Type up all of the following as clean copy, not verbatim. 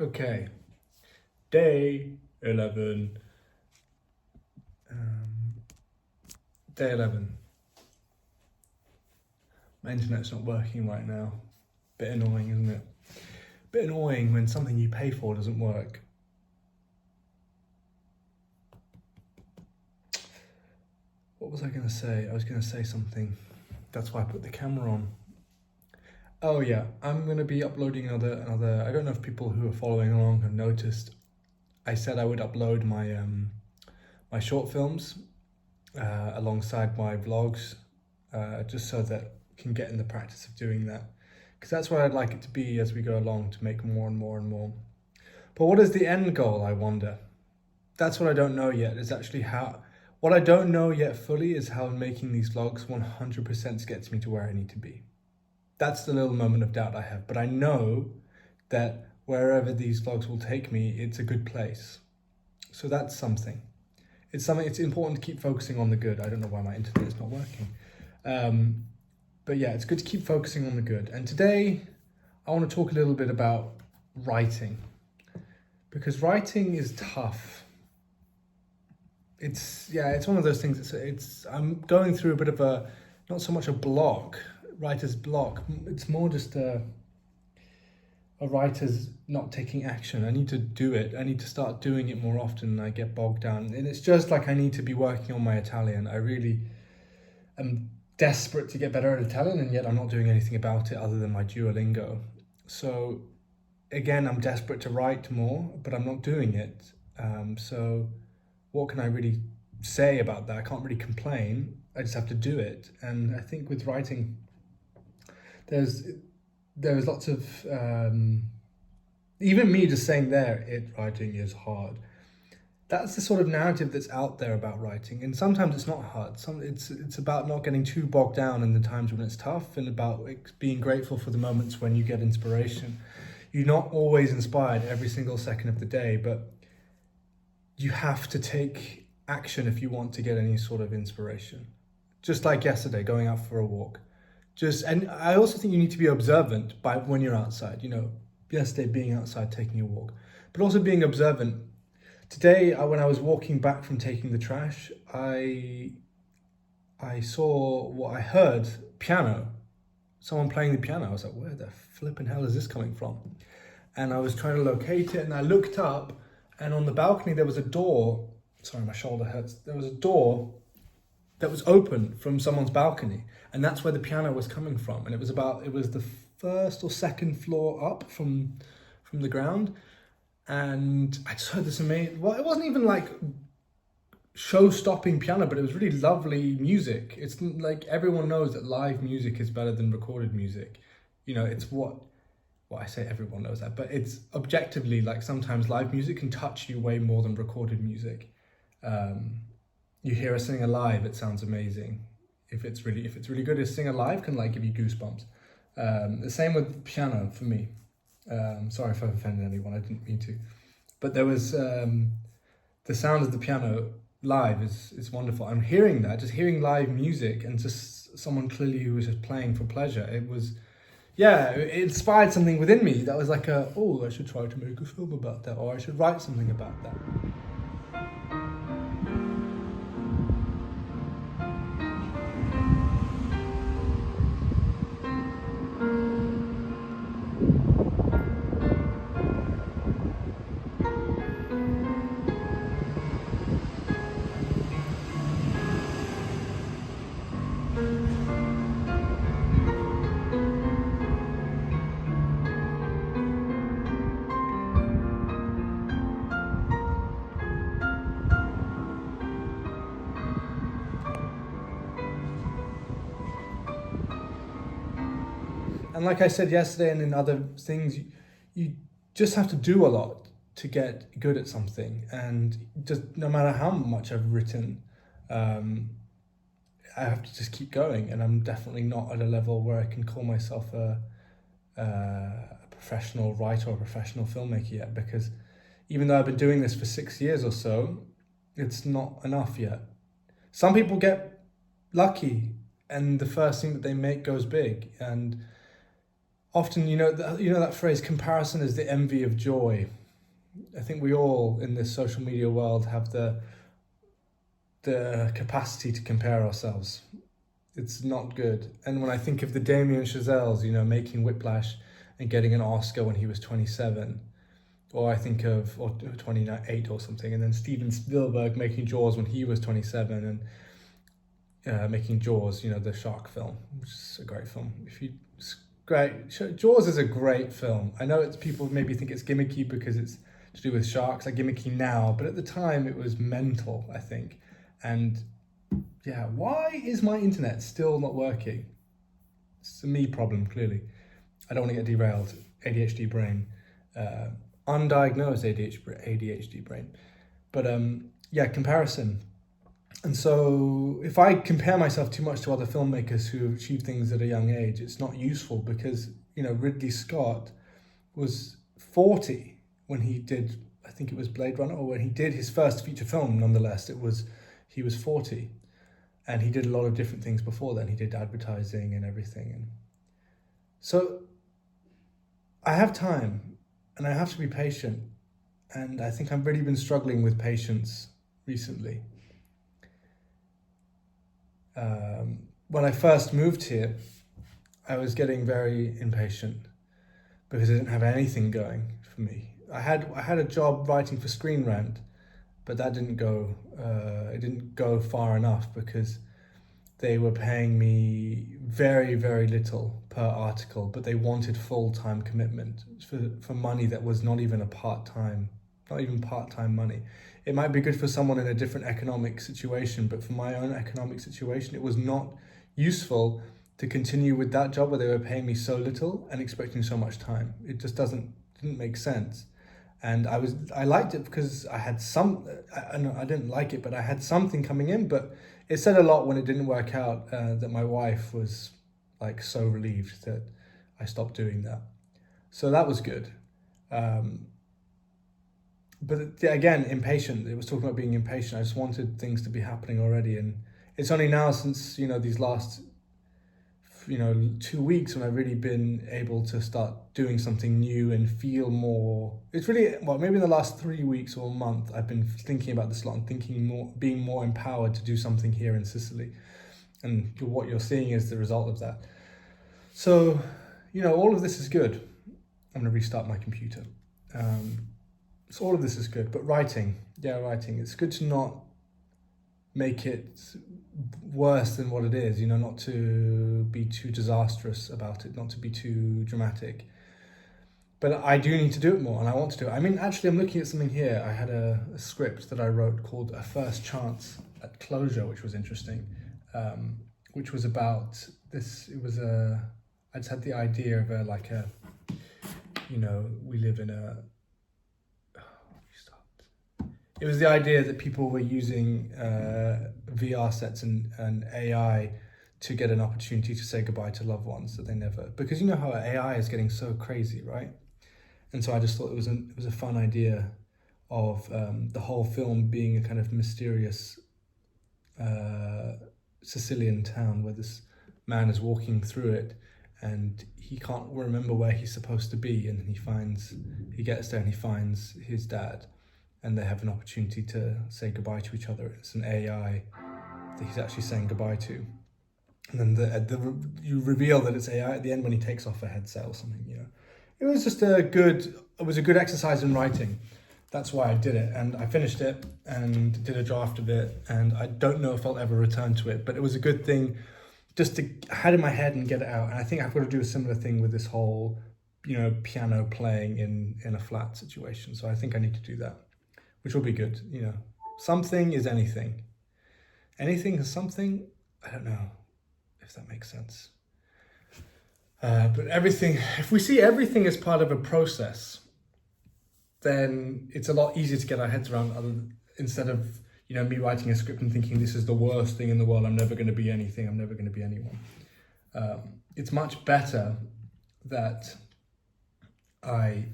Okay, day 11. Day 11. My internet's not working right now. Bit annoying, isn't it? Bit annoying when something you pay for doesn't work. What was I going to say? I was going to say something. That's why I put the camera on. Oh yeah, I'm going to be uploading another. I don't know if people who are following along have noticed. I said I would upload my short films alongside my vlogs, just so that I can get in the practice of doing that. Because that's what I'd like it to be as we go along, to make more and more and more. But what is the end goal, I wonder? That's what I don't know yet, is actually how... What I don't know yet fully is how making these vlogs 100% gets me to where I need to be. That's the little moment of doubt I have. But I know that wherever these vlogs will take me, it's a good place. So that's something. It's important to keep focusing on the good. I don't know why my internet is not working. But yeah, it's good to keep focusing on the good. And today, I want to talk a little bit about writing. Because writing is tough. It's one of those things, I'm going through a bit of a, not so much a block, writer's block. It's more just a writer's not taking action. I need to do it. I need to start doing it more often, and I get bogged down. And it's just like I need to be working on my Italian. I really am desperate to get better at Italian, and yet I'm not doing anything about it other than my Duolingo. So again, I'm desperate to write more, but I'm not doing it. So what can I really say about that? I can't really complain. I just have to do it. And I think with writing, there's lots of, even me just saying writing is hard. That's the sort of narrative that's out there about writing. And sometimes it's not hard. It's about not getting too bogged down in the times when it's tough, and about being grateful for the moments when you get inspiration. You're not always inspired every single second of the day, but you have to take action if you want to get any sort of inspiration. Just like yesterday, going out for a walk. And I also think you need to be observant when you're outside. Yesterday being outside, taking a walk, but also being observant. Today, when I was walking back from taking the trash, I saw what I heard, piano. Someone playing the piano. I was like, where the flipping hell is this coming from? And I was trying to locate it, and I looked up, and on the balcony there was a door. Sorry, my shoulder hurts. There was a door that was open from someone's balcony, and that's where the piano was coming from. And it was the first or second floor up from the ground. And I just heard this amazing, well, it wasn't even like show-stopping piano, but it was really lovely music. It's like everyone knows that live music is better than recorded music. It's what I say, everyone knows that, but it's objectively, like, sometimes live music can touch you way more than recorded music. You hear a singer live, it sounds amazing. If it's really good, a singer live can give you goosebumps. The same with piano for me. Sorry if I've offended anyone, I didn't mean to. But there was the sound of the piano live is wonderful. I'm hearing that, just hearing live music, and just someone clearly who was just playing for pleasure. It inspired something within me that was like I should try to make a film about that, or I should write something about that. And like I said yesterday, and in other things, you just have to do a lot to get good at something. And just no matter how much I've written, I have to just keep going. And I'm definitely not at a level where I can call myself a professional writer or a professional filmmaker yet, because even though I've been doing this for 6 years or so, it's not enough yet. Some people get lucky and the first thing that they make goes big, and often, you know that phrase, comparison is the envy of joy. I think we all in this social media world have the capacity to compare ourselves. It's not good. And when I think of the Damien Chazelles, making Whiplash and getting an Oscar when he was 27, or I think of, or 28 or something, and then Steven Spielberg making Jaws when he was 27, and making Jaws, the shark film, which is a great film. It's great. Jaws is a great film. I know people maybe think it's gimmicky because it's to do with sharks, like gimmicky now, but at the time it was mental, I think. And yeah, why is my internet still not working? It's a me problem, clearly. I don't want to get derailed. ADHD brain. Undiagnosed ADHD brain. But yeah, comparison. And so if I compare myself too much to other filmmakers who achieve things at a young age, it's not useful because, Ridley Scott was 40 when he did, I think it was Blade Runner, or when he did his first feature film, nonetheless, he was 40. And he did a lot of different things before then. He did advertising and everything. And so I have time and I have to be patient. And I think I've really been struggling with patience recently. When I first moved here, I was getting very impatient because I didn't have anything going for me. I had a job writing for Screen Rant, but that didn't go. It didn't go far enough because they were paying me very, very little per article, but they wanted full-time commitment for money that was not even part-time money. It might be good for someone in a different economic situation, but for my own economic situation, it was not useful to continue with that job where they were paying me so little and expecting so much time. It just didn't make sense. And I liked it because I had I didn't like it, but I had something coming in, but it said a lot when it didn't work out, that my wife was like so relieved that I stopped doing that. So that was good. But again, impatient. It was talking about being impatient. I just wanted things to be happening already. And it's only now since, these last, 2 weeks when I've really been able to start doing something new and feel more. It's really, maybe in the last 3 weeks or a month, I've been thinking about this a lot and being more empowered to do something here in Sicily. And what you're seeing is the result of that. So, all of this is good. I'm going to restart my computer. So all of this is good, but writing. It's good to not make it worse than what it is, not to be too disastrous about it, not to be too dramatic. But I do need to do it more, and I want to do it. I mean, actually, I'm looking at something here. I had a script that I wrote called A First Chance at Closure, which was interesting, which was about this. I just had the idea of we live in a... It was the idea that people were using VR sets and AI to get an opportunity to say goodbye to loved ones that they never, because you know how AI is getting so crazy, right? And so I just thought it was a fun idea of the whole film being a kind of mysterious Sicilian town where this man is walking through it and he can't remember where he's supposed to be, and he gets there and he finds his dad. And they have an opportunity to say goodbye to each other. It's an AI that he's actually saying goodbye to. And then you reveal that it's AI at the end when he takes off a headset or something, It was just a good exercise in writing. That's why I did it. And I finished it and did a draft of it. And I don't know if I'll ever return to it, but it was a good thing just to have in my head and get it out. And I think I've got to do a similar thing with this whole, piano playing in a flat situation. So I think I need to do that, which will be good. Something is anything. Anything is something. I don't know if that makes sense. But everything, if we see everything as part of a process, then it's a lot easier to get our heads around instead of, me writing a script and thinking this is the worst thing in the world. I'm never going to be anything. I'm never going to be anyone. It's much better that I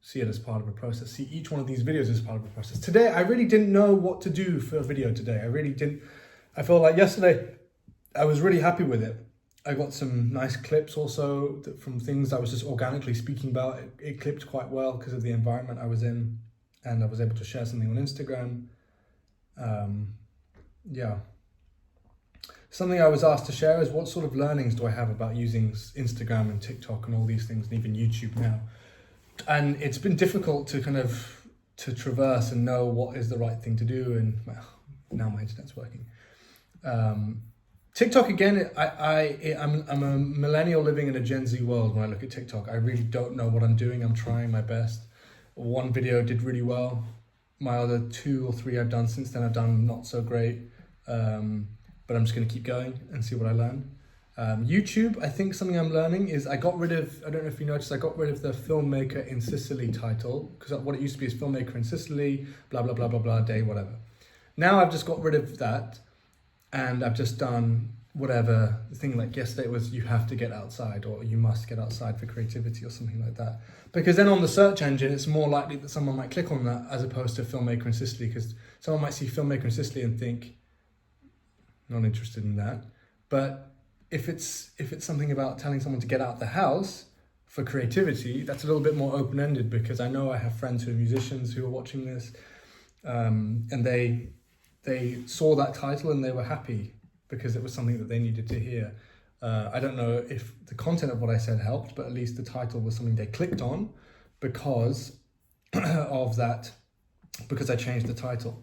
see it as part of a process. See each one of these videos as part of a process. Today, I really didn't know what to do for a video today. I felt like yesterday, I was really happy with it. I got some nice clips also from things I was just organically speaking about. It clipped quite well because of the environment I was in, and I was able to share something on Instagram. Yeah. Something I was asked to share is what sort of learnings do I have about using Instagram and TikTok and all these things, and even YouTube now. And it's been difficult to kind of to traverse and know what is the right thing to do. And well, now my internet's working. TikTok again. I'm a millennial living in a Gen Z world. When I look at TikTok, I really don't know what I'm doing. I'm trying my best. One video did really well. My other 2 or 3 I've done since then, I've done not so great. But I'm just going to keep going and see what I learn. YouTube, I think something I'm learning is I got rid of, I don't know if you noticed, I got rid of the filmmaker in Sicily title, because what it used to be is filmmaker in Sicily, blah, blah, blah, blah, blah, day, whatever. Now I've just got rid of that, and I've just done whatever. The thing like yesterday was you have to get outside, or you must get outside for creativity, or something like that. Because then on the search engine, it's more likely that someone might click on that as opposed to filmmaker in Sicily, because someone might see filmmaker in Sicily and think, not interested in that. But if it's something about telling someone to get out the house for creativity, that's a little bit more open-ended, because I know I have friends who are musicians who are watching this, and they saw that title and they were happy because it was something that they needed to hear. I don't know if the content of what I said helped, but at least the title was something they clicked on because of that, because I changed the title.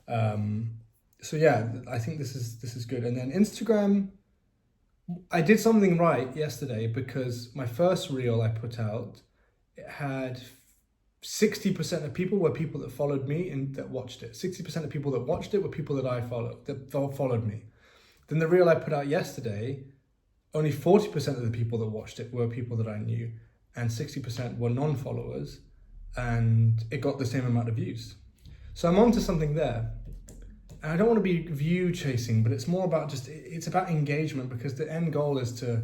So yeah, I think this is good. And then Instagram, I did something right yesterday, because my first reel I put out, it had 60% of people were people that followed me and that watched it. 60% of people that watched it were people that I followed, that followed me. Then the reel I put out yesterday, only 40% of the people that watched it were people that I knew, and 60% were non-followers, and it got the same amount of views. So I'm onto something there. And I don't want to be view chasing, but it's more about it's about engagement, because the end goal is to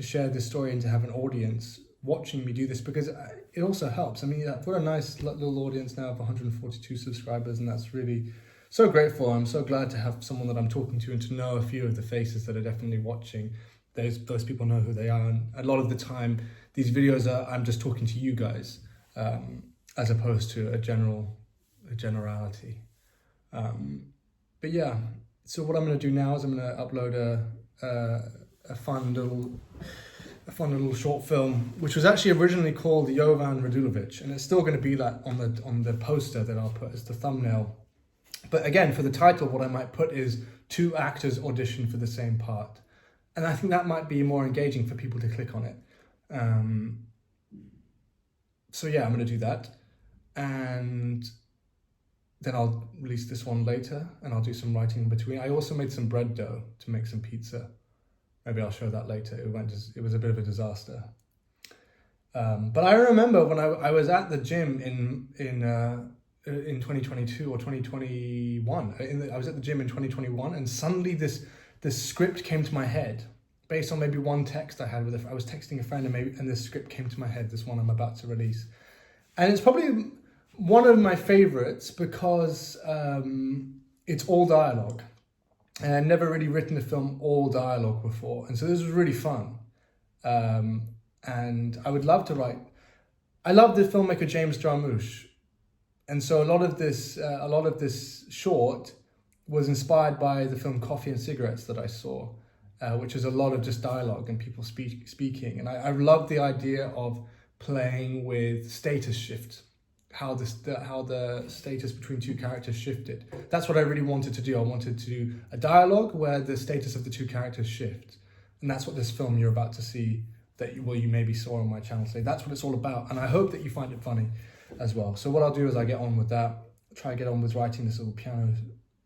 share this story and to have an audience watching me do this, because it also helps. I mean, I've got a nice little audience now of 142 subscribers, and that's really so grateful. I'm so glad to have someone that I'm talking to and to know a few of the faces that are definitely watching. Those people know who they are, and a lot of the time these videos I'm just talking to you guys, as opposed to a generality. But yeah, so what I'm going to do now is I'm going to upload a fun little short film, which was actually originally called Jovan Radulovic, and it's still going to be that on the poster that I'll put as the thumbnail. But again, for the title, what I might put is 2 actors audition for the same part. And I think that might be more engaging for people to click on it. So yeah, I'm going to do that. And then I'll release this one later, and I'll do some writing in between. I also made some bread dough to make some pizza. Maybe I'll show that later. It was a bit of a disaster. But I remember when I was at the gym in 2022 or 2021. I was at the gym in 2021, and suddenly this script came to my head based on maybe one text I had I was texting a friend, and this script came to my head, this one I'm about to release. And it's probably one of my favorites because it's all dialogue. And I'd never really written a film all dialogue before. And so this was really fun. And I would love to write. I love the filmmaker James Jarmusch. And so a lot of this short was inspired by the film Coffee and Cigarettes that I saw, which is a lot of just dialogue and people speaking. And I love the idea of playing with status shift, how the status between 2 characters shifted. That's what I really wanted to do. I wanted to do a dialogue where the status of the 2 characters shift. And that's what this film you're about to see, that you maybe saw on my channel today, that's what it's all about. And I hope that you find it funny as well. So what I'll do is I get on with that, try and get on with writing this little piano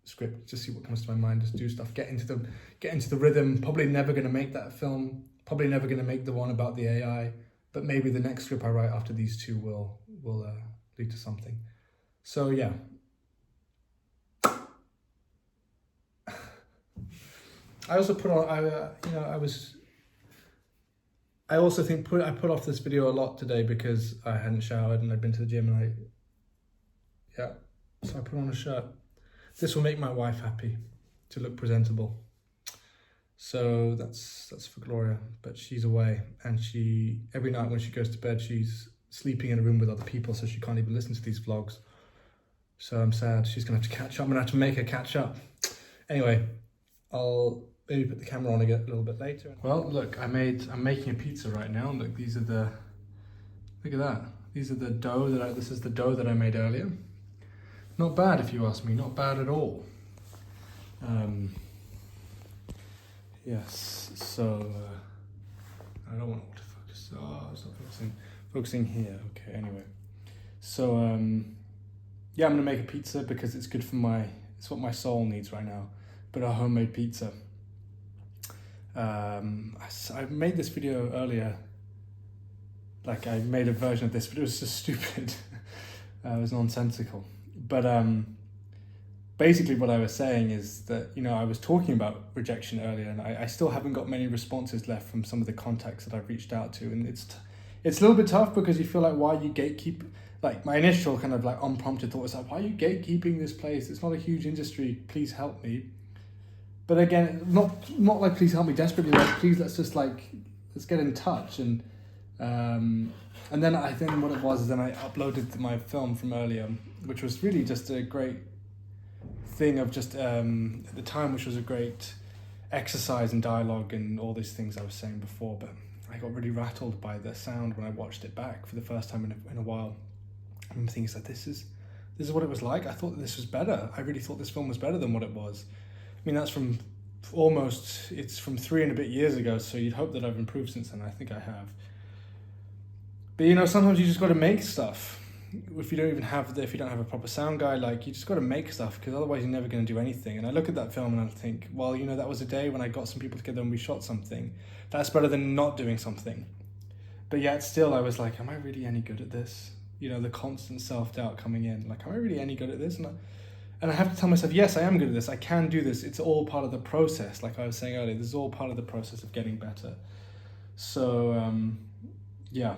script, just see what comes to my mind, just do stuff, get into the rhythm. Probably never going to make that film, probably never going to make the one about the AI, but maybe the next script I write after these 2 will lead to something. So yeah. I also put on, I also think I put off this video a lot today because I hadn't showered and I'd been to the gym, and so I put on a shirt. This will make my wife happy, to look presentable. So that's for Gloria, but she's away, and she every night when she goes to bed, she's sleeping in a room with other people, so she can't even listen to these vlogs. So I'm sad. She's gonna have to catch up. I'm gonna have to make her catch up. Anyway, I'll maybe put the camera on again a little bit later. Well, look, I'm making a pizza right now. Look, look at that. These are the dough this is the dough that I made earlier. Not bad, if you ask me, not bad at all. Yes, so I don't want to focus. Oh, it's not focusing. Focusing here. Okay, anyway. So yeah, I'm gonna make a pizza because it's good for it's what my soul needs right now. But a homemade pizza. I made this video earlier. Like I made a version of this, but it was just stupid. It was nonsensical. But basically what I was saying is that, you know, I was talking about rejection earlier, and I still haven't got many responses left from some of the contacts that I've reached out to. And it's a little bit tough because you feel like, why you gatekeep? Like my initial kind of like unprompted thought was like, why are you gatekeeping this place? It's not a huge industry. Please help me. But again, not like please help me desperately. Like please let's get in touch. And then what it was is then I uploaded my film from earlier, which was really just a great thing of just at the time, which was a great exercise in dialogue and all these things I was saying before. But I got really rattled by the sound when I watched it back for the first time in a while. I'm thinking, like, this is what it was like. I thought that this was better. I really thought this film was better than what it was. I mean, that's from it's from 3 and a bit years ago, so you'd hope that I've improved since then. I think I have. But you know, sometimes you just got to make stuff. If you don't have a proper sound guy, like you just got to make stuff, because otherwise you're never going to do anything. And I look at that film and I think, well, you know, that was a day when I got some people together and we shot something. That's better than not doing something. But yet still I was like, am I really any good at this? You know, the constant self-doubt coming in, like, am I really any good at this? And I have to tell myself, yes, I am good at this. I can do this. It's all part of the process. Like I was saying earlier, this is all part of the process of getting better. So, yeah.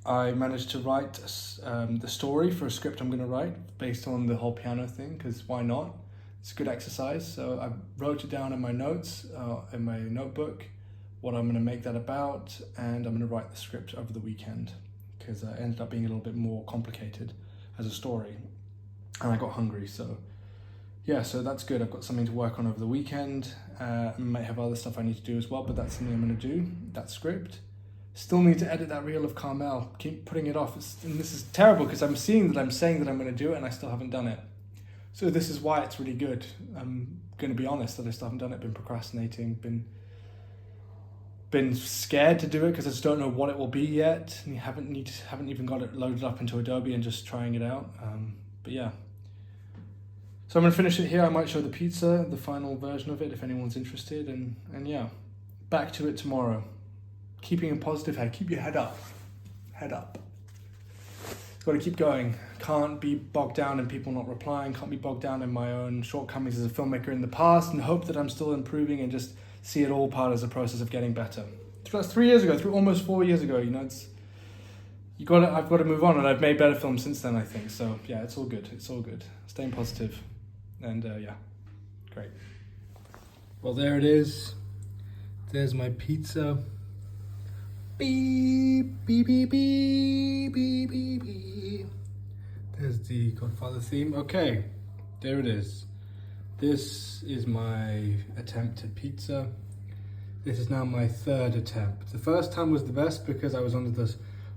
I managed to write the story for a script I'm going to write based on the whole piano thing, because why not? It's a good exercise. So I wrote it down in my notes, in my notebook, what I'm going to make that about, and I'm going to write the script over the weekend, because it ended up being a little bit more complicated as a story, and I got hungry. So yeah, so that's good. I've got something to work on over the weekend. I might have other stuff I need to do as well, but that's something I'm going to do, that script. Still need to edit that reel of Carmel. Keep putting it off. And this is terrible because I'm seeing that I'm saying that I'm going to do it and I still haven't done it. So this is why it's really good. I'm going to be honest that I still haven't done it. Been procrastinating. Been scared to do it because I just don't know what it will be yet. And haven't even got it loaded up into Adobe and just trying it out. But yeah. So I'm going to finish it here. I might show the pizza, the final version of it, if anyone's interested. And yeah, back to it tomorrow. Keeping a positive head. Keep your head up. Head up. Got to keep going. Can't be bogged down in people not replying. Can't be bogged down in my own shortcomings as a filmmaker in the past and hope that I'm still improving, and just see it all part as a process of getting better. That's 3 years ago, almost 4 years ago. You know, I've got to move on, and I've made better films since then, I think. So yeah, it's all good. It's all good. Staying positive, and yeah, great. Well, there it is. There's my pizza. Beep, beep, beep, beep, beep, beep, beep. There's the Godfather theme. Okay, there it is. This is my attempt at pizza. This is now my 3rd attempt. The first time was the best because I was under this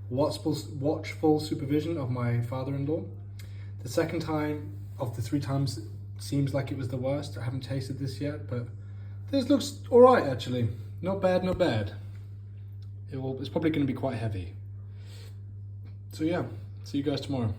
watchful supervision of my father-in-law. The second time of the 3 times seems like it was the worst. I haven't tasted this yet, but this looks all right, actually. Not bad, not bad. It's probably going to be quite heavy. So yeah, see you guys tomorrow.